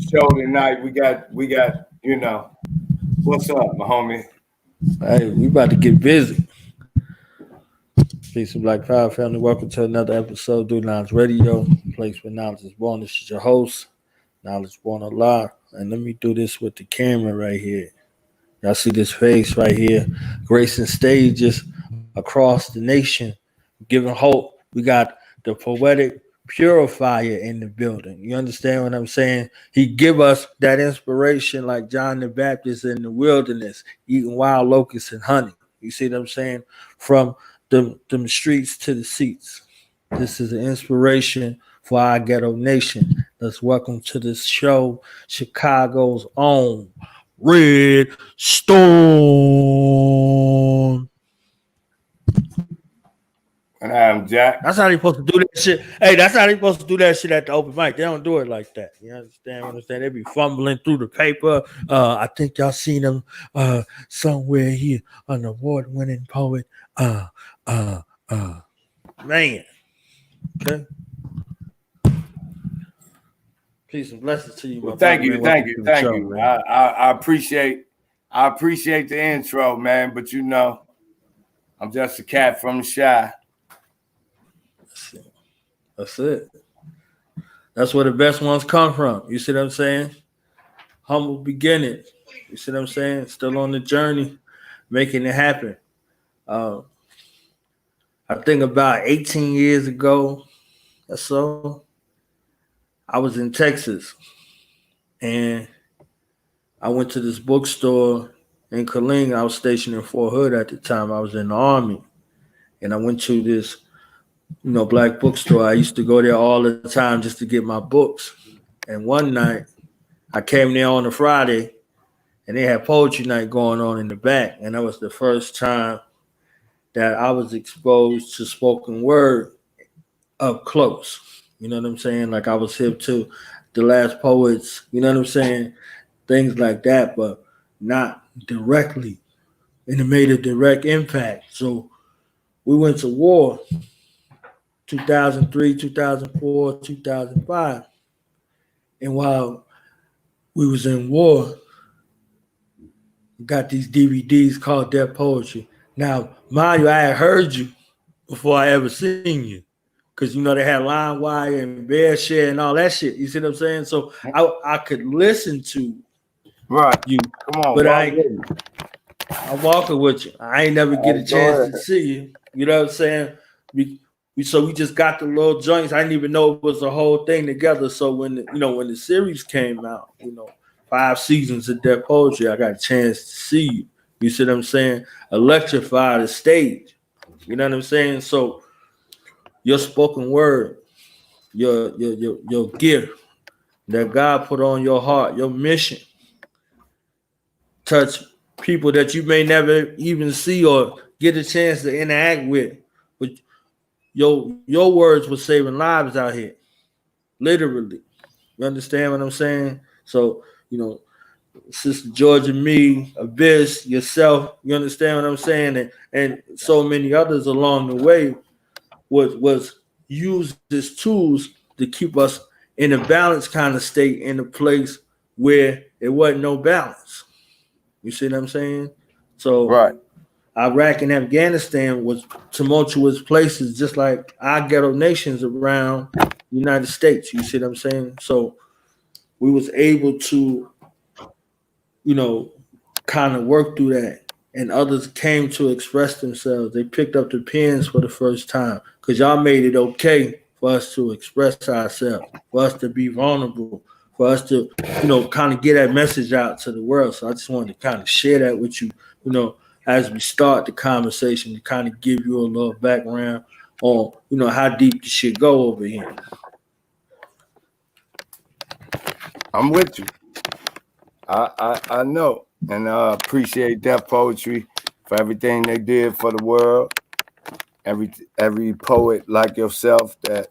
show tonight. We got, what's up, my homie? Hey, we about to get busy. Peace and Black Power family. Welcome to another episode of Do Knowledge Radio, place where knowledge is born. This is your host, Knowledge Born Alive. And let me do this with the camera right here. Y'all see this face right here, gracing stages across the nation, giving hope. We got the poetic purifier in the building. You understand what I'm saying? He give us that inspiration like John the Baptist in the wilderness, eating wild locusts and honey. You see what I'm saying? From them streets to the seats. This is an inspiration for our ghetto nation. Let's welcome to this show, Chicago's own Red Storm. And I'm Jack. That's how they supposed to do that shit. Hey, that's how they supposed to do that shit at the open mic. They don't do it like that. You understand what I'm saying? They be fumbling through the paper. I think y'all seen them somewhere here, an award-winning poet. Man. Okay. Peace and blessings to you, my Thank brother, you, man. thank you, thank you. I appreciate the intro, man. But I'm just a cat from the shy. That's it. That's where the best ones come from. You see what I'm saying? Humble beginnings. You see what I'm saying? Still on the journey, making it happen. I think about 18 years ago or so, I was in Texas, and I went to this bookstore in Killeen. I was stationed in Fort Hood at the time. I was in the Army, and I went to this, black bookstore. I used to go there all the time just to get my books. And one night, I came there on a Friday, and they had poetry night going on in the back, and that was the first time that I was exposed to spoken word up close. You know what I'm saying? Like I was hip to the last poets, you know what I'm saying? Things like that, but not directly. And it made a direct impact. So we went to war 2003, 2004, 2005. And while we was in war, we got these DVDs called Dead Poetry. Now, mind you, I had heard you before I ever seen you. Because they had LimeWire and BearShare and all that shit. You see what I'm saying? So I could listen to you. Come on, but I'm walking with you. I ain't never get a chance to see you. You know what I'm saying? So we just got the little joints. I didn't even know it was a whole thing together. So when the series came out, 5 seasons of Dead Poetry, I got a chance to see you. You see what I'm saying? Electrify the stage. You know what I'm saying? So your spoken word, your gift that God put on your heart, your mission, touch people that you may never even see or get a chance to interact with. But your words were saving lives out here, literally. You understand what I'm saying? So Sister Georgia, me, Abyss, yourself. You understand what I'm saying? And so many others along the way was used as tools to keep us in a balanced kind of state, in a place where it wasn't no balance. You see what I'm saying? So right. Iraq and Afghanistan was tumultuous places, just like our ghetto nations around the United States. You see what I'm saying? So we was able to, kind of work through that. And others came to express themselves. They picked up the pens for the first time because y'all made it okay for us to express ourselves, for us to be vulnerable, for us to, kind of get that message out to the world. So I just wanted to kind of share that with you, as we start the conversation, to kind of give you a little background on, how deep the shit go over here. I'm with you. I know. And I appreciate Deaf Poetry for everything they did for the world. Every poet like yourself that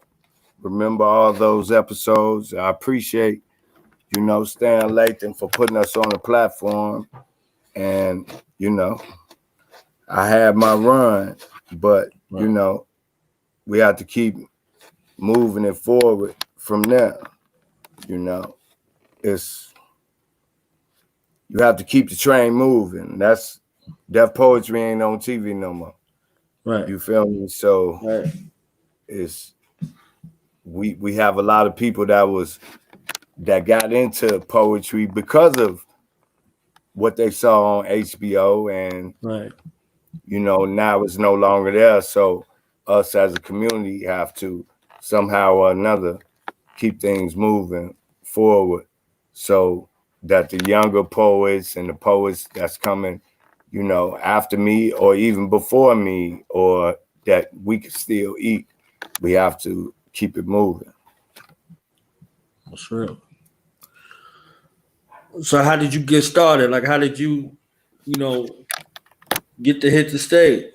remember all those episodes. I appreciate, Stan Lathan for putting us on the platform. And, I had my run, but, we have to keep moving it forward from there, it's you have to keep the train moving. That's Def Poetry ain't on TV no more. Right. You feel me? So Right. it's we have a lot of people that got into poetry because of what they saw on HBO, and Right. you know, now it's no longer there. So us as a community have to somehow or another keep things moving forward so that the younger poets and the poets that's coming, you know, after me or even before me, or that we can still eat, we have to keep it moving. That's real. So how did you get started? Like, how did you, you know, get to hit the stage?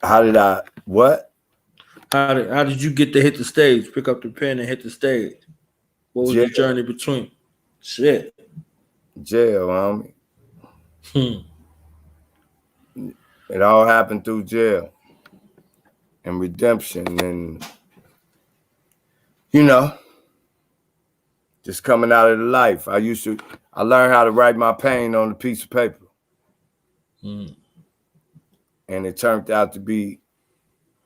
How did I what? How did you get to hit the stage? Pick up the pen and hit the stage. What was the Jail, journey between? Shit. jail, homie. Hmm. It all happened through jail and redemption, and you know, just coming out of the life. I learned how to write my pain on a piece of paper. Hmm. And it turned out to be,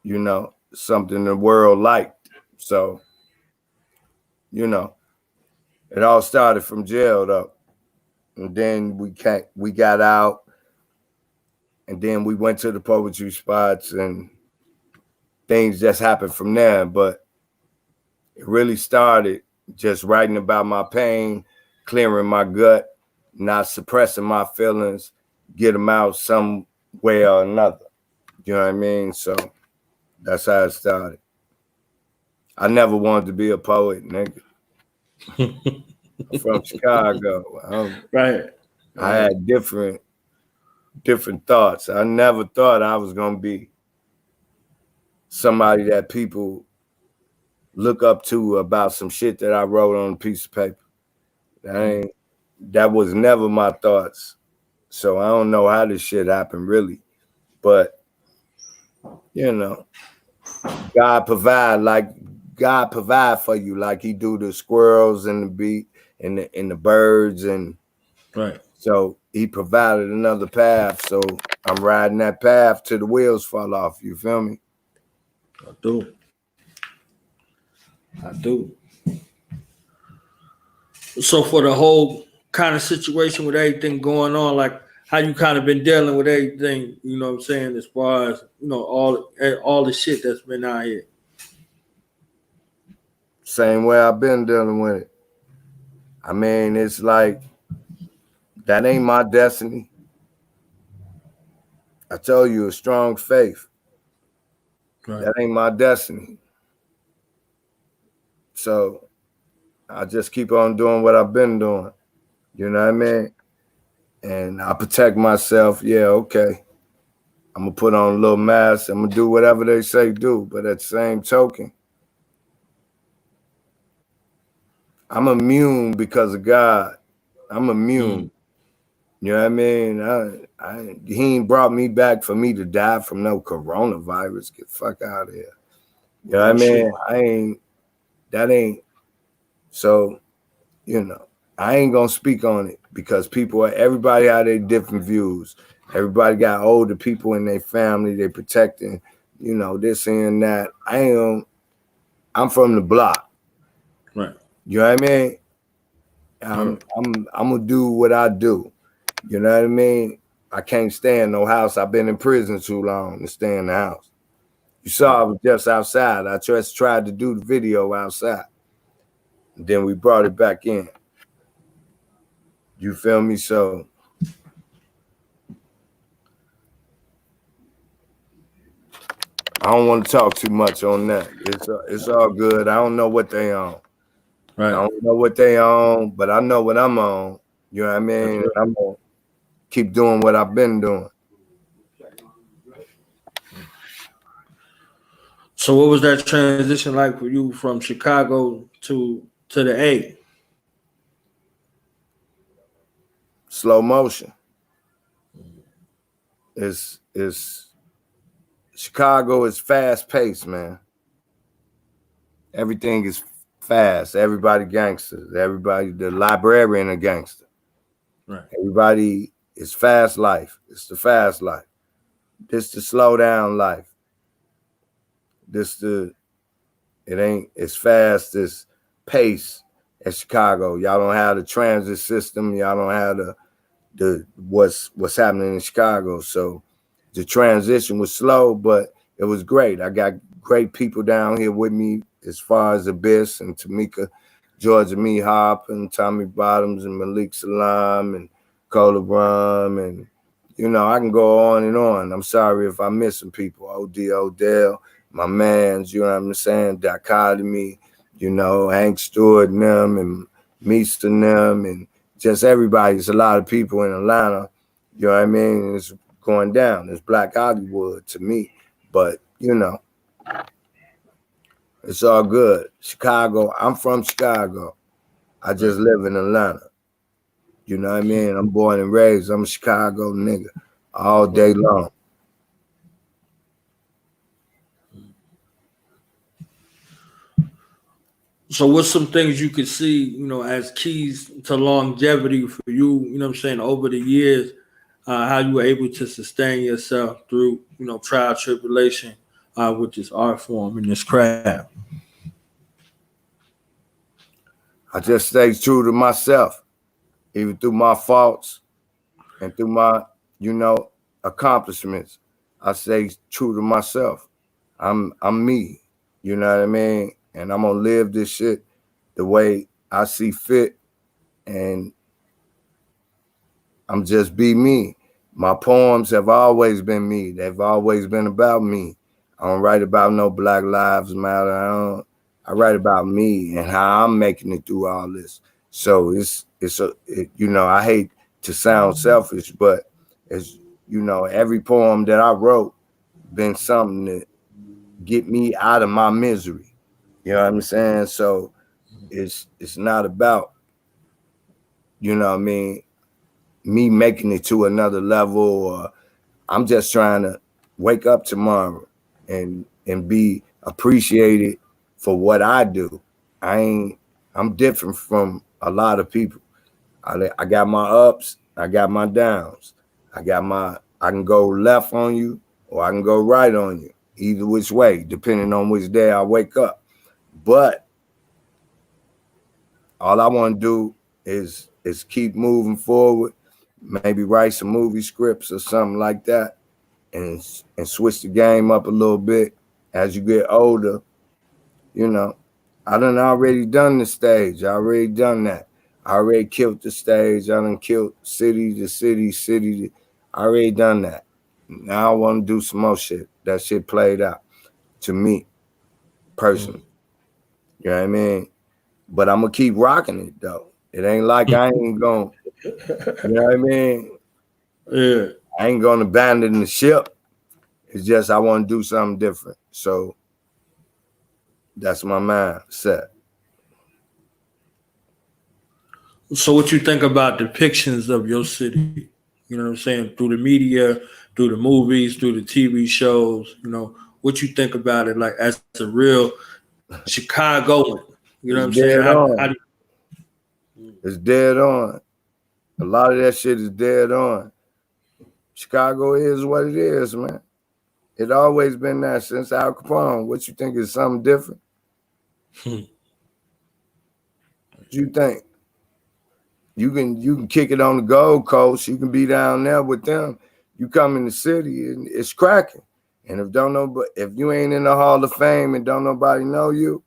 you know, something the world liked. So, you know, it all started from jail though. And then we got out, and then we went to the poetry spots, and things just happened from there. But it really started just writing about my pain, clearing my gut, not suppressing my feelings, get them out some way or another. You know what I mean? So that's how it started. I never wanted to be a poet, nigga. I'm from Chicago. Right. I had different thoughts. I never thought I was gonna be somebody that people look up to about some shit that I wrote on a piece of paper. That was never my thoughts. So I don't know how this shit happened really. But you know, God provide for you like he do the squirrels and the bee and the birds, and Right. so he provided another path. So I'm riding that path till the wheels fall off. You feel me? I do. I do. So for the whole kind of situation with everything going on, like how you kind of been dealing with everything, you know what I'm saying, as far as, you know, all the shit that's been out here. Same way I've been dealing with it. I mean, it's like that ain't my destiny. I told you, a strong faith. Right. That ain't my destiny. So I just keep on doing what I've been doing. You know what I mean? And I protect myself. Yeah, okay. I'm gonna put on a little mask. I'm gonna do whatever they say do. But at the same token, I'm immune because of God. I'm immune. You know what I mean? He ain't brought me back for me to die from no coronavirus. Get the fuck out of here. You know what I mean? That ain't, so, you know, I ain't gonna speak on it because everybody had their different views. Everybody got older people in their family, they protecting, you know, this and that. I'm from the block. Right. You know what I mean? I'm gonna do what I do. You know what I mean? I can't stay in no house. I've been in prison too long to stay in the house. You saw I was just outside. I just tried to do the video outside. And then we brought it back in. You feel me? So I don't want to talk too much on that. It's all good. I don't know what they on. Right. I don't know what they on, but I know what I'm on. You know what I mean? Right. I'm gonna keep doing what I've been doing. So what was that transition like for you from Chicago to the A? Slow motion. It's Chicago is fast paced, man. Everything is fast. Everybody gangsters. Everybody, the librarian a gangster. Right. Everybody is fast life. It's the fast life. This the slow down life. This the it ain't as fast as pace as Chicago. Y'all don't have the transit system. Y'all don't have the what's happening in Chicago. So the transition was slow, but it was great. I got great people down here with me as far as Abyss and Tamika, Georgia Me Hop and Tommy Bottoms and Malik Salam and Cola Brum and I can go on and on. I'm sorry if I'm missing people. O.D. Odell, my mans, you know what I'm saying? Dichotomy, Hank Stewart and them and Meester and them and just everybody. It's a lot of people in Atlanta. You know what I mean? It's going down. It's Black Hollywood to me. But, it's all good. Chicago, I'm from Chicago. I just live in Atlanta. You know what I mean? I'm born and raised. I'm a Chicago nigga all day long. So what's some things you could see, as keys to longevity for you, over the years, how you were able to sustain yourself through, trial tribulation with this art form and this craft? I just stay true to myself, even through my faults and through my, accomplishments. I stay true to myself. I'm me. You know what I mean? And I'm gonna live this shit the way I see fit, and I'm just be me. My poems have always been me. They've always been about me. I don't write about no Black Lives Matter. I write about me and how I'm making it through all this. So I hate to sound selfish, but it's every poem that I wrote been something that get me out of my misery. You know what I'm saying? So it's not about, me making it to another level, or I'm just trying to wake up tomorrow and be appreciated for what I do. I'm different from a lot of people. I got my ups, I got my downs. I can go left on you or I can go right on you, either which way, depending on which day I wake up. But all I want to do is keep moving forward, maybe write some movie scripts or something like that, and switch the game up a little bit as you get older. I done already done the stage. I already done that. I already killed the stage. I done killed city to city, I already done that. Now I want to do some more shit. That shit played out to me personally. You know what I mean? But I'm gonna keep rocking it though. It ain't like I ain't gonna, you know what I mean? Yeah. I ain't gonna abandon the ship. It's just I want to do something different. So that's my mindset. So what you think about depictions of your city? You know what I'm saying? Through the media, through the movies, through the TV shows, what you think about it like as a real Chicagoan? You know what I'm It's saying? dead on. It's dead on. A lot of that shit is dead on. Chicago is what it is, man. It always been that since Al Capone. What you think is something different? What you think? You can kick it on the Gold Coast. You can be down there with them. You come in the city and it's cracking. And if you ain't in the Hall of Fame and don't nobody know you,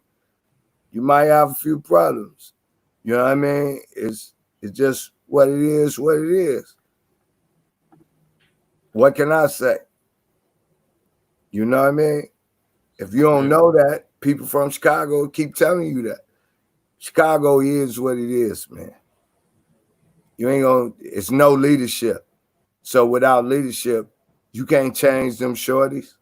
you might have a few problems. You know what I mean? It's just what it is, what it is. What can I say? You know what I mean? If you don't know that, people from Chicago keep telling you that. Chicago is what it is, man. It's no leadership. So without leadership, you can't change them shorties.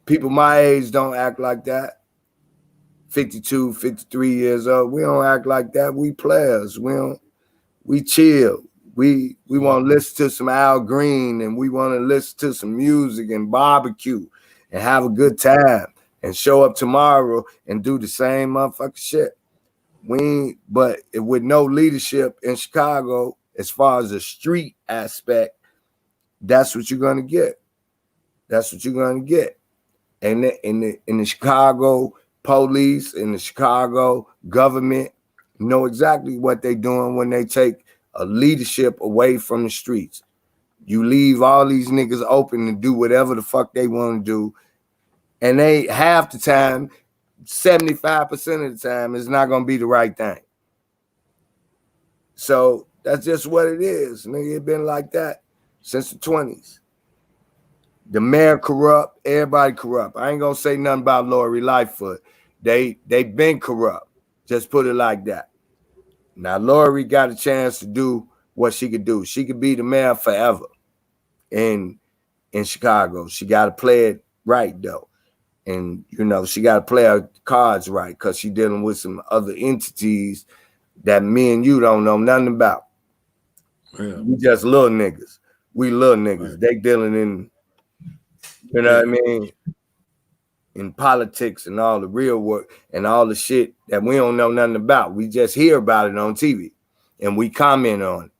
People my age don't act like that. 52, 53 years old. We don't act like that. We players. We chill. We want to listen to some Al Green and we want to listen to some music and barbecue and have a good time. and show up tomorrow and do the same motherfucking shit. But with no leadership in Chicago, as far as the street aspect, that's what you're gonna get. That's what you're gonna get. And in the Chicago police, in the Chicago government, know exactly what they're doing when they take a leadership away from the streets. You leave all these niggas open to do whatever the fuck they want to do. And they half the time, 75% of the time, it's not going to be the right thing. So that's just what it is. Nigga, it been like that since the 20s. The mayor corrupt, everybody corrupt. I ain't going to say nothing about Lori Lightfoot. They been corrupt. Just put it like that. Now, Lori got a chance to do what she could do. She could be the mayor forever in Chicago. She got to play it right, though. And, you know, she got to play her cards right because she dealing with some other entities that me and you don't know nothing about. Yeah. We just little niggas. We little niggas. Right. They dealing in, you know what I mean, in politics and all the real work and all the shit that we don't know nothing about. We just hear about it on TV and we comment on it.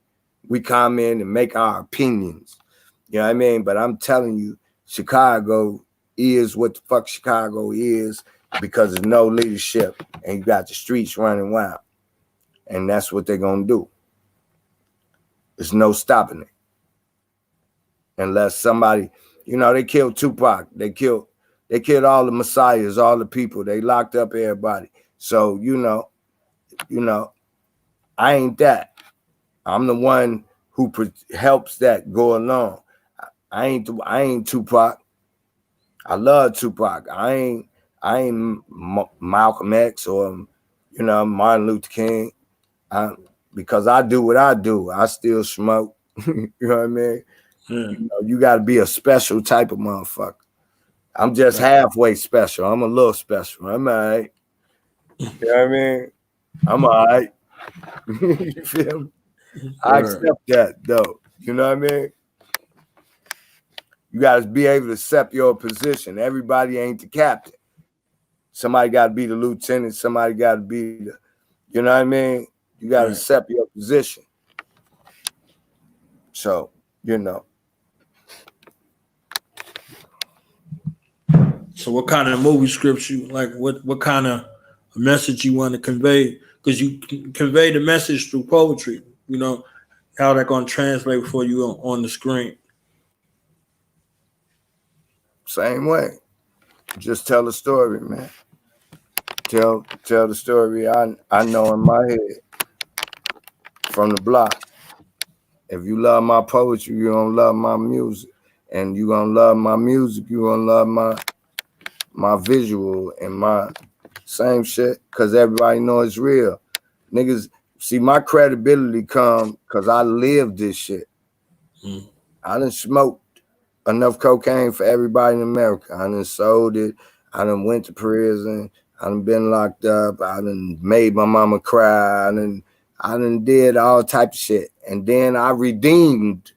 We comment and make our opinions. You know what I mean? But I'm telling you, Chicago is what the fuck Chicago is because there's no leadership and you got the streets running wild. And that's what they're going to do. There's no stopping it. Unless somebody, you know, they killed Tupac. They killed all the messiahs, all the people. They locked up everybody. So, you know, I ain't that. I'm the one who helps that go along. I ain't Tupac. I love Tupac. I ain't Malcolm X or, you know, Martin Luther King. Because I do what I do. I still smoke. You know what I mean? You know, you got to be a special type of motherfucker. I'm just halfway special. I'm a little special. I'm all right. You know what I mean? I'm all right. You feel me? I accept that, though. You know what I mean? You got to be able to accept your position. Everybody ain't the captain. Somebody got to be the lieutenant. Somebody got to be the, you know what I mean? You got to accept your position. So, you know. So what kind of movie scripts you like? What kind of message you want to convey? Because you convey the message through poetry. You know how that gonna translate for you on the screen. Same way. Just tell a story, man. Tell the story I know in my head from the block. If you love my poetry, you're gonna love my music. And you're gonna love my music, you're gonna love my visual and my same shit, because everybody knows it's real. Niggas, see, my credibility come because I live this shit. I done smoked enough cocaine for everybody in America. I done sold it. I done went to prison. I done been locked up. I done made my mama cry. I done did all type of shit. And then I redeemed.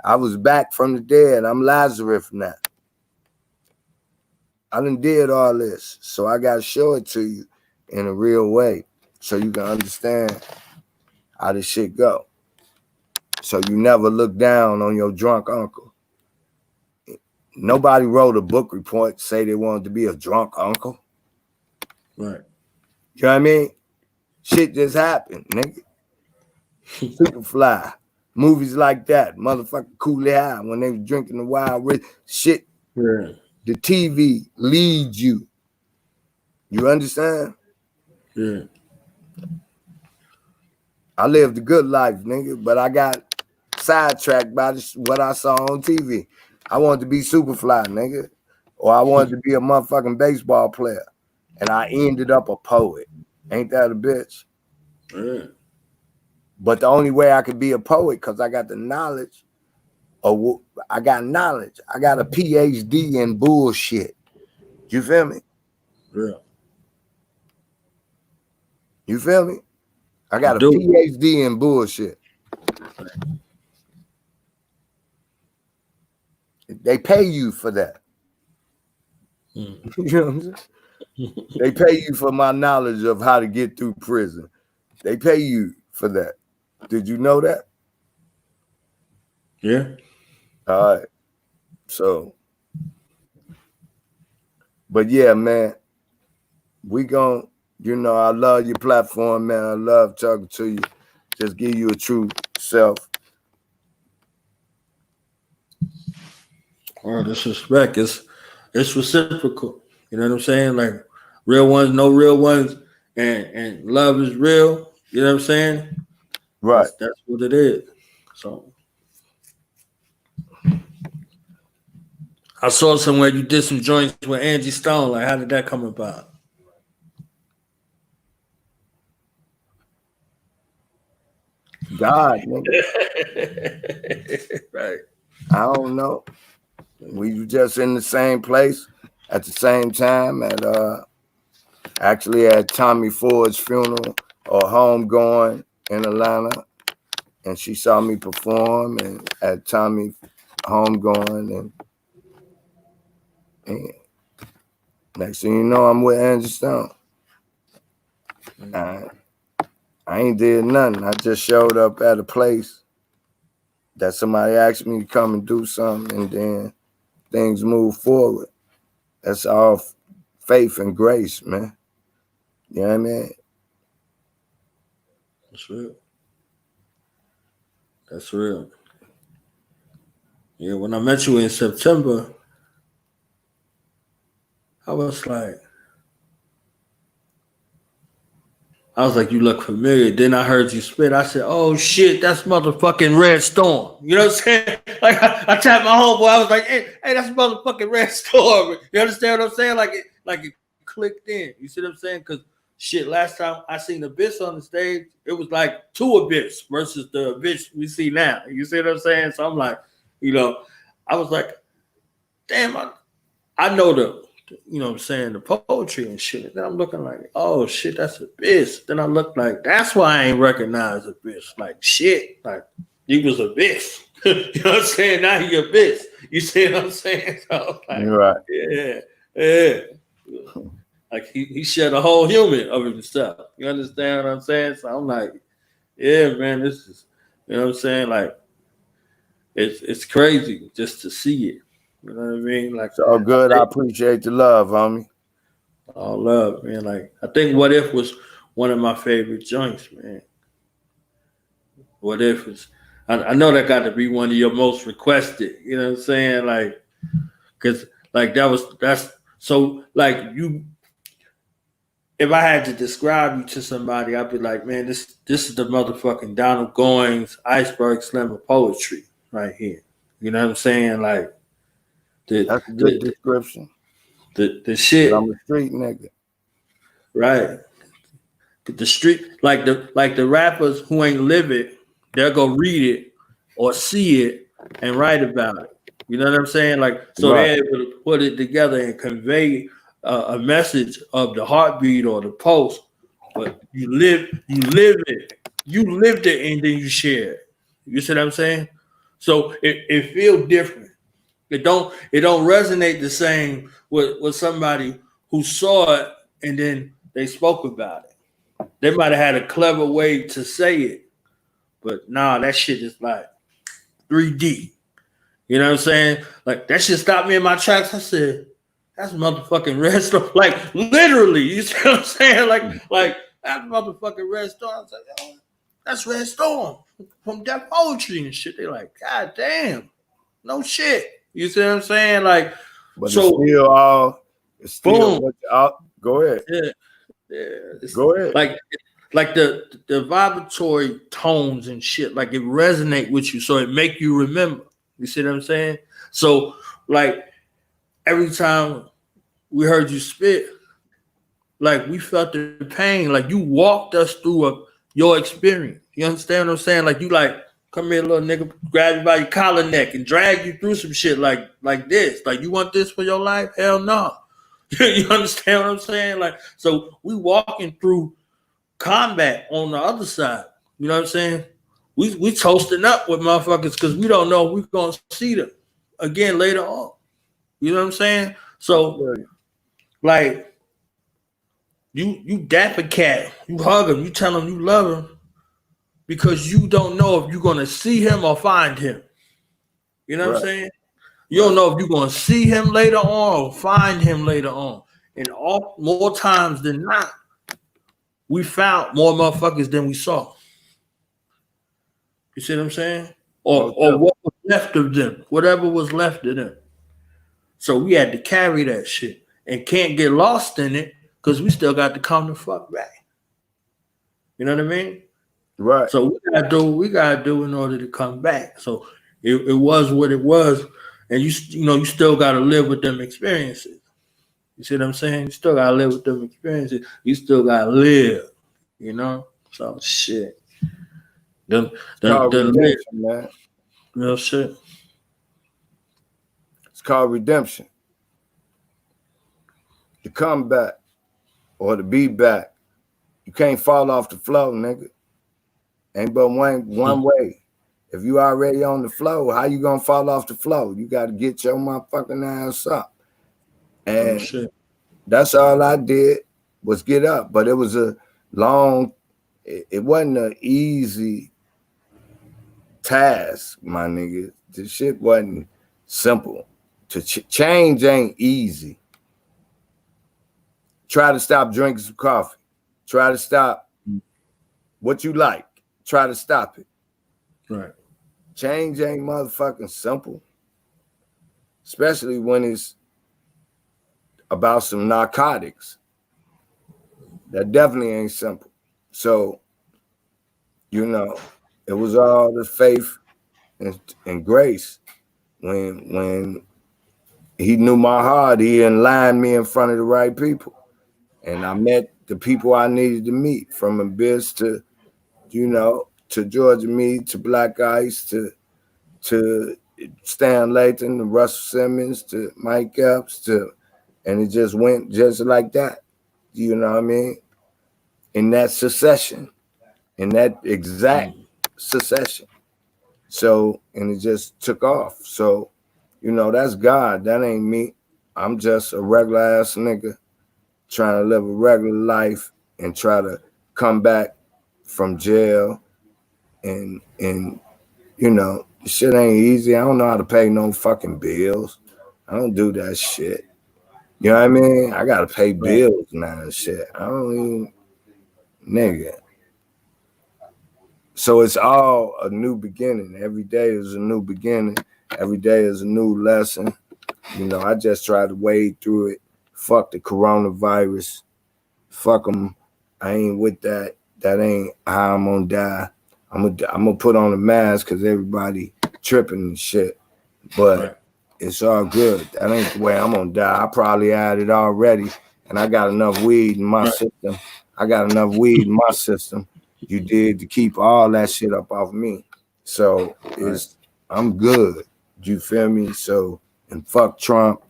I was back from the dead. I'm Lazarus now. I done did all this. So I got to show it to you in a real way so you can understand how this shit go. So you never look down on your drunk uncle. Nobody wrote a book report to say they wanted to be a drunk uncle. Right. You know what I mean? Shit just happened, nigga. Superfly. Movies like that. Motherfucking Cooley High when they was drinking the wild rich shit. Yeah. The TV leads you. You understand? Yeah. I lived a good life, nigga, but I got sidetracked by what I saw on TV. I wanted to be Superfly, nigga. Or I wanted to be a motherfucking baseball player. And I ended up a poet. Ain't that a bitch? Yeah. But the only way I could be a poet, because I got the knowledge. I got knowledge. I got a PhD in bullshit. You feel me? Yeah. You feel me? I got a PhD in bullshit. They pay you for that. Mm. You know what I'm saying? They pay you for my knowledge of how to get through prison. They pay you for that. Did you know that? Yeah. All right. So, but yeah, man, we gon', I love your platform, man. I love talking to you. Just give you a true self. Well, disrespect. It's reciprocal. You know what I'm saying? Like real ones, no real ones, and love is real. You know what I'm saying? Right. That's what it is. So I saw somewhere you did some joints with Angie Stone. Like, how did that come about? God, nigga. Right. I don't know. We were just in the same place at the same time actually at Tommy Ford's funeral or homegoing in Atlanta. And she saw me perform and at Tommy homegoing and next thing you know, I'm with Angie Stone. I ain't did nothing. I just showed up at a place that somebody asked me to come and do something, and then things move forward. That's all faith and grace, man. You know what I mean? That's real. That's real. Yeah, when I met you in September, I was like, you look familiar. Then I heard you spit. I said, oh shit, that's motherfucking Red Storm. You know what I'm saying? Like I tapped my homeboy. I was like, hey, that's motherfucking Red Storm. You understand what I'm saying? Like it clicked in. You see what I'm saying? Because shit, last time I seen Abyss on the stage, it was like two Abyss versus the Abyss we see now. You see what I'm saying? So I'm like, I was like, damn, I know what I'm saying, the poetry and shit. Then I'm looking like, oh shit, that's Abyss. Then I look like, that's why I ain't recognize Abyss. Like shit, like he was Abyss. You know what I'm saying? Now he Abyss. You see what I'm saying? So like, You're right. yeah. Like he shed a whole human of himself. You understand what I'm saying? So I'm like, yeah, man, this is, you know what I'm saying? Like, it's crazy just to see it. You know what I mean? Like, It's all good. I appreciate the love, homie. all love, man. Like, I think What If was one of my favorite joints, man. What If is, I know that got to be one of your most requested. You know what I'm saying? Like, cause like that's so like you. If I had to describe you to somebody, I'd be like, man, this is the motherfucking Donald Goines Iceberg Slammer poetry right here. You know what I'm saying? Like That's a good description. the shit. I'm a street nigga. Right. The street, like the rappers who ain't live it, they'll go read it or see it and write about it. You know what I'm saying? Like, so Right. they're able to put it together and convey a message of the heartbeat or the pulse. But you lived it, and then you share it. You see what I'm saying? So it feels different. It don't resonate the same with somebody who saw it and then they spoke about it. They might have had a clever way to say it, but nah, that shit is like 3D. You know what I'm saying? Like that shit stopped me in my tracks. I said, that's motherfucking Red Storm. Like literally, you see what I'm saying? Like that's motherfucking Red Storm. I was like, oh, that's Red Storm from Death Poetry and shit. They like, God damn, no shit. You see what I'm saying? Like, but so it's still boom. Go ahead. Yeah. Go ahead. Like the vibratory tones and shit, like it resonate with you, so it make you remember. You see what I'm saying? So like every time we heard you spit, like we felt the pain, like you walked us through your experience. You understand what I'm saying? Like you like, come here, little nigga, grab you by your collar neck and drag you through some shit like this. Like you want this for your life? Hell no. You understand what I'm saying? Like, so we walking through combat on the other side. You know what I'm saying? We toasting up with motherfuckers because we don't know if we're gonna see them again later on. You know what I'm saying? So Like you dap a cat, you hug him, you tell him you love him because you don't know if you're gonna see him or find him. You know what I'm Right. saying? You don't know if you're gonna see him later on or find him later on. And all more times than not, we found more motherfuckers than we saw. You see what I'm saying? Most Or definitely. what was left of them, whatever was left of them. So we had to carry that shit and can't get lost in it because we still got to come the fuck back. You know what I mean? Right. So we gotta do what we gotta do in order to come back. So it was what it was, and you know you still gotta live with them experiences. You see what I'm saying? You still gotta live with them experiences. You still gotta live. You know? So shit. Then It's called live. redemption, man. Real shit. It's called redemption. To come back or to be back. You can't fall off the floor, nigga. Ain't but one way. If you already on the floor, how you gonna fall off the floor? You gotta get your motherfucking ass up. Real And shit. that's all I did was get up. But it was a long, it wasn't an easy task, my nigga. The shit wasn't simple. To change ain't easy. Try to stop drinking some coffee. Try to stop what you like. Try to stop it. Right. Change ain't motherfucking simple. Especially when it's about some narcotics. That definitely ain't simple. So, you know, it was all the faith and grace. When he knew my heart, he aligned me in front of the right people. And I met the people I needed to meet, from Abyss to, you know, to Georgia Meade, to Black Ice, to Stan Lathan, to Russell Simmons, to Mike Epps, and it just went just like that. You know what I mean? In that succession, in that exact succession. So, and it just took off. So, you know, that's God. That ain't me. I'm just a regular ass nigga trying to live a regular life and try to come back from jail. And you know, shit ain't easy. I don't know how to pay no fucking bills. I don't do that shit. You know what I mean? I gotta pay bills now and shit. I don't even, nigga. So it's all a new beginning. Every day is a new beginning. Every day is a new lesson. You know, I just try to wade through it. Fuck the coronavirus. Fuck them. I ain't with that. That ain't how I'm gonna die. I'm gonna put on a mask because everybody tripping and shit. But it's all good. That ain't the way I'm gonna die. I probably had it already, and I got enough weed in my system. I got enough weed in my system. You did to keep all that shit up off me. So I'm good. You feel me? So, and fuck Trump,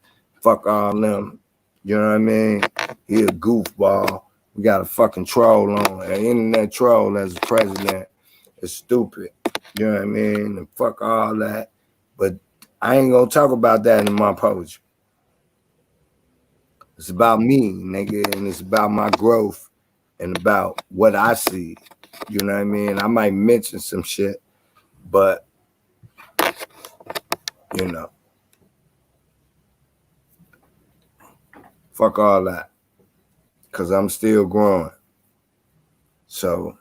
fuck all them. You know what I mean? He a goofball. We got a fucking troll on. An internet troll as a president is stupid. You know what I mean? And fuck all that. But I ain't gonna talk about that in my poetry. It's about me, nigga, and it's about my growth and about what I see. You know what I mean? I might mention some shit, but you know, fuck all that. Cause I'm still growing. So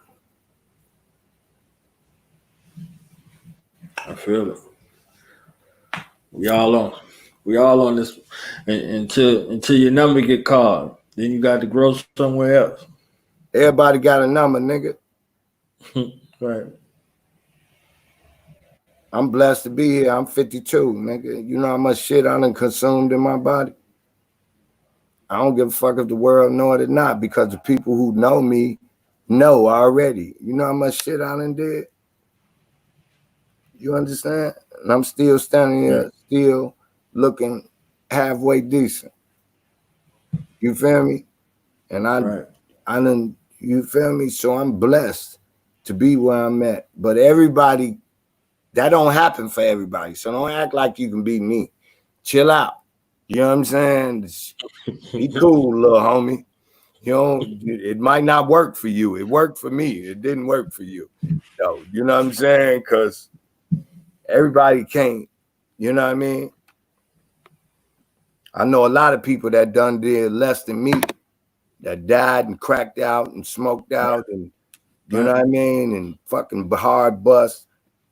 I feel it. We all on this until your number get called. Then you got to grow somewhere else. everybody got a number, nigga. Right. I'm blessed to be here. I'm 52, nigga. You know how much shit I done consumed in my body? I don't give a fuck if the world know it or not, because the people who know me know already. You know how much shit I done did? You understand? And I'm still standing here, still looking halfway decent. You feel me? And I done, you feel me? So I'm blessed to be where I'm at. But everybody, that don't happen for everybody. So don't act like you can be me. Chill out. You know what I'm saying? Be cool, little homie. You know, it might not work for you. It worked for me. It didn't work for you. So, you know what I'm saying? Because everybody can't, you know what I mean? I know a lot of people that done did less than me, that died and cracked out and smoked out and, you know what I mean? And fucking hard bust,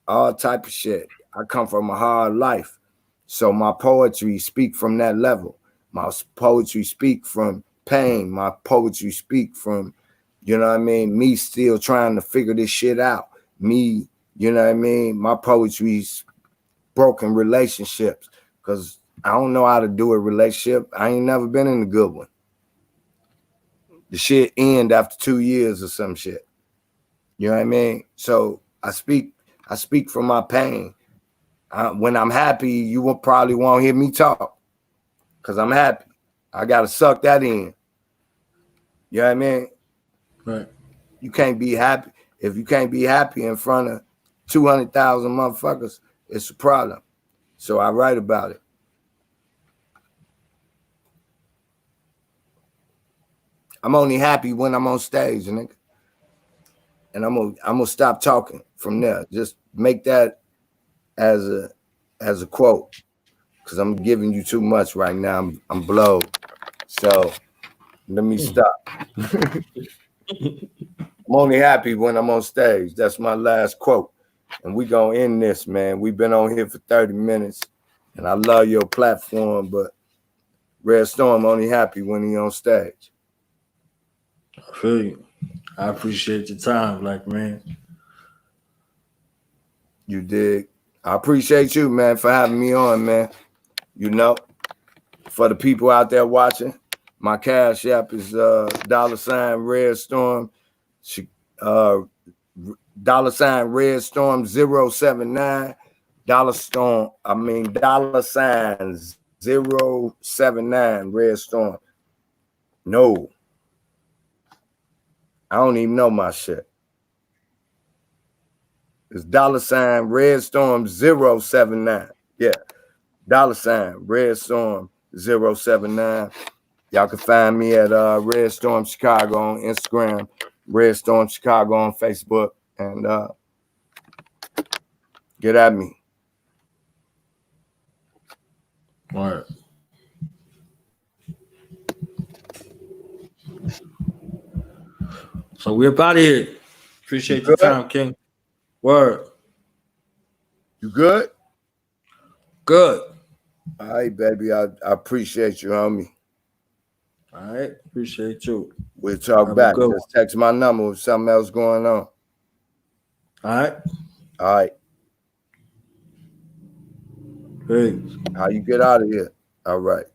all type of shit. I come from a hard life. So my poetry speak from that level. My poetry speak from pain. My poetry speak from, you know what I mean, me still trying to figure this shit out. Me, you know what I mean? My poetry's broken relationships because I don't know how to do a relationship. I ain't never been in a good one. The shit end after 2 years or some shit. You know what I mean? So I speak from my pain. When I'm happy, you probably won't hear me talk because I'm happy. I got to suck that in. You know what I mean? Right. You can't be happy. If you can't be happy in front of 200,000 motherfuckers, it's a problem. So I write about it. I'm only happy when I'm on stage, nigga. And I'm gonna stop talking from there. Just make that as a quote. Because I'm giving you too much right now. I'm blowed. So let me stop. I'm only happy when I'm on stage. That's my last quote. And we gonna end this, man. We've been on here for 30 minutes. And I love your platform, but Red Storm only happy when he on stage. I feel you. I appreciate your time, Black man. You dig? I appreciate you, man, for having me on, man. You know, for the people out there watching, my cash app is $ Red Storm, $Red Storm 079, $079 Red Storm. No, I don't even know my shit. It's $Red Storm 079. Yeah, $Red Storm 079. Y'all can find me at Red Storm Chicago on Instagram, Red Storm Chicago on Facebook, and get at me. All right. So we're about here. Appreciate your time, King. Word. You good? Good. All right, baby. I appreciate you, homie. All right. Appreciate you. We'll talk back. Just text my number if something else going on. All right. All right. Peace. How you get out of here? All right.